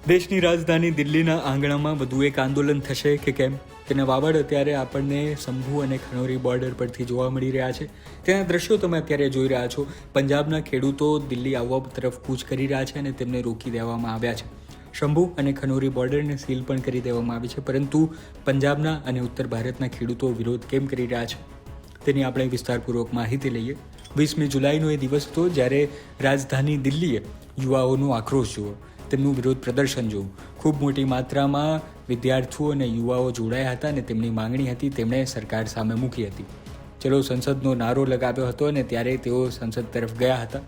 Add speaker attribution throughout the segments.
Speaker 1: દેશની રાજધાની દિલ્હીના આંગણામાં વધુ એક આંદોલન થશે કે કેમ તેના બાબત અત્યારે આપણને શંભુ અને ખનોરી બોર્ડર પરથી જોવા મળી રહ્યા છે. તેના દ્રશ્યો તમે અત્યારે જોઈ રહ્યા છો. પંજાબના ખેડૂતો દિલ્હી આવવા તરફ કૂચ કરી રહ્યા છે અને તેમને રોકી દેવામાં આવ્યા છે. શંભુ અને ખનોરી બોર્ડરને સીલ પણ કરી દેવામાં આવી છે, પરંતુ પંજાબના અને ઉત્તર ભારતના ખેડૂતો વિરોધ કેમ કરી રહ્યા છે તેની આપણે વિસ્તારપૂર્વક માહિતી લઈએ. 20મી જુલાઈનો એ દિવસ હતો જ્યારે રાજધાની દિલ્હીએ યુવાઓનો આક્રોશ જુઓ, તેમનું વિરોધ પ્રદર્શન જોવું. ખૂબ મોટી માત્રામાં વિદ્યાર્થીઓ અને યુવાઓ જોડાયા હતા અને તેમની માંગણી હતી તેમણે સરકાર સામે મૂકી હતી. ચલો સંસદનો નારો લગાવ્યો હતો અને ત્યારે તેઓ સંસદ તરફ ગયા હતા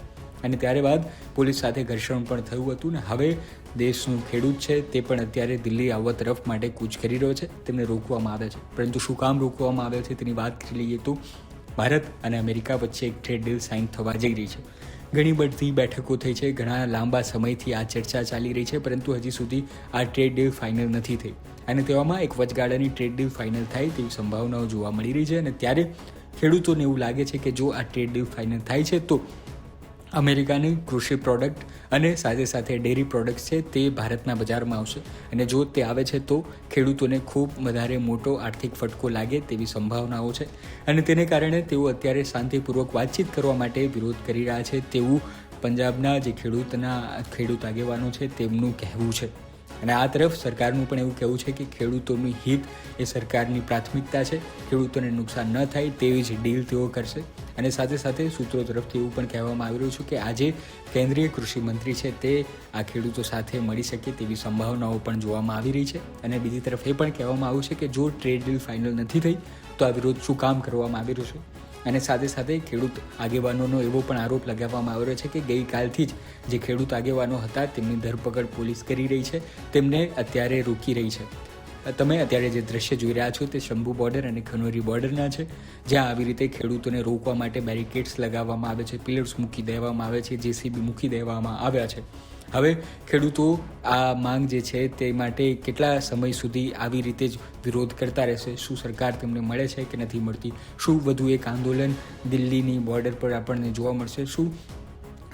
Speaker 1: અને ત્યારે બાદ પોલીસ સાથે ઘર્ષણ પણ થયું હતું ને હવે દેશનું ખેડૂત છે તે પણ અત્યારે દિલ્હી આવવા તરફ માટે કૂચ કરી રહ્યો છે. તેમને રોકવામાં આવે છે, પરંતુ શું કામ રોકવામાં આવે છે તેની વાત કરી લઈએ તો ભારત અને અમેરિકા વચ્ચે એક ટ્રેડ ડીલ સાઇન થવા જઈ રહી છે. ઘણી બધી બેઠકો થઈ છે, ઘણા લાંબા સમયથી આ ચર્ચા ચાલી રહી છે, પરંતુ હજી સુધી આ ટ્રેડ ડીલ ફાઇનલ નથી થઈ અને તેવામાં એક વચગાળાની ટ્રેડ ડીલ ફાઇનલ થાય તેવી સંભાવનાઓ જોવા મળી રહી છે. અને ત્યારે ખેડૂતોને એવું લાગે છે કે જો આ ટ્રેડ ડીલ ફાઇનલ થાય છે તો અમેરિકાની કૃષિ પ્રોડક્ટ અને સાથે સાથે ડેરી પ્રોડક્ટ્સ છે તે ભારતના બજારમાં આવશે અને જો તે આવે છે તો ખેડૂતોને ખૂબ વધારે મોટો આર્થિક ફટકો લાગે તેવી સંભાવનાઓ છે અને તેને કારણે તેઓ અત્યારે શાંતિપૂર્વક વાતચીત કરવા માટે વિરોધ કરી રહ્યા છે તેવું પંજાબના જે ખેડૂત આગેવાનો છે તેમનું કહેવું છે. અને આ તરફ સરકારનું પણ એવું કહેવું છે કે ખેડૂતોનું હિત એ સરકારની પ્રાથમિકતા છે, ખેડૂતોને નુકસાન ન થાય તેવી જ ડીલ તેઓ કરશે. અને સાથે સાથે સૂત્રો તરફથી એવું પણ કહેવામાં આવી રહ્યું છે કે આજે કેન્દ્રીય કૃષિ મંત્રી છે તે આ ખેડૂતો સાથે મળી શકે તેવી સંભાવનાઓ પણ જોવામાં આવી રહી છે. અને બીજી તરફ એ પણ કહેવામાં આવ્યું છે કે જો ટ્રેડ ડીલ ફાઇનલ નથી થઈ તો આ વિરોધ શું કામ કરવામાં આવી રહ્યો છે. અને સાથે સાથે ખેડૂત આગેવાનોનો એવો પણ આરોપ લગાવવામાં આવ્યો છે કે ગઈકાલથી જ જે ખેડૂત આગેવાનો હતા તેમની ધરપકડ પોલીસ કરી રહી છે, તેમને અત્યારે રોકી રહી છે. તમે અત્યારે જે દ્રશ્ય જોઈ રહ્યા છો તે શંભુ બોર્ડર અને ખનોરી બોર્ડરના છે, જ્યાં આવી રીતે ખેડૂતોને રોકવા માટે બેરિકેડ્સ લગાવવામાં આવે છે, પિલર્સ મૂકી દેવામાં આવે છે, જેસીબી મૂકી દેવામાં આવ્યા છે. હવે ખેડૂતો આ માંગ જે છે તે માટે કેટલા સમય સુધી આવી રીતે જ વિરોધ કરતા રહેશે? શું સરકાર તેમને મળે છે કે નથી મળતી? શું વધુ એક આંદોલન દિલ્હીની બોર્ડર પર આપણને જોવા મળશે? શું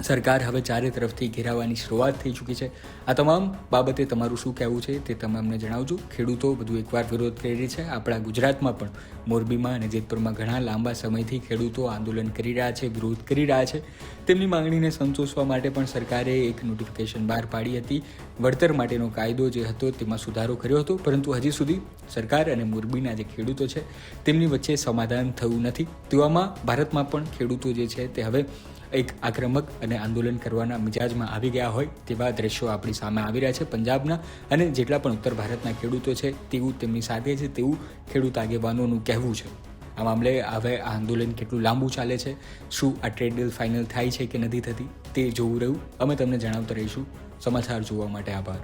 Speaker 1: સરકાર હવે ચારે તરફથી ઘેરાવાની શરૂઆત થઈ ચૂકી છે? આ તમામ બાબતે તમારું શું કહેવું છે તે તમે અમને જણાવજો. ખેડૂતો વધુ એકવાર વિરોધ કરી રહી છે. આપણા ગુજરાતમાં પણ મોરબીમાં અને જેતપુરમાં ઘણા લાંબા સમયથી ખેડૂતો આંદોલન કરી રહ્યા છે, વિરોધ કરી રહ્યા છે. તેમની માંગણીને સંતોષવા માટે પણ સરકારે એક નોટિફિકેશન બહાર પાડી હતી. વળતર માટેનો કાયદો જે હતો તેમાં સુધારો કર્યો હતો, પરંતુ હજી સુધી સરકાર અને મોરબીના જે ખેડૂતો છે તેમની વચ્ચે સમાધાન થયું નથી. તેવામાં ભારતમાં પણ ખેડૂતો જે છે તે હવે એક આક્રમક અને આંદોલન કરવાના મિજાજમાં આવી ગયા હોય તેવા દ્રશ્યો આપણી સામે આવી રહ્યા છે. પંજાબના અને જેટલા પણ ઉત્તર ભારતના ખેડૂતો છે તેવું તેમની સાથે છે તેવું ખેડૂત આગેવાનોનું કહેવું છે. આ મામલે હવે આ આંદોલન કેટલું લાંબુ ચાલે છે, શું આ ટ્રેડ ડીલ ફાઇનલ થાય છે કે નથી થતી તે જોવું રહ્યું. અમે તમને જણાવતા રહીશું. સમાચાર જોવા માટે આભાર.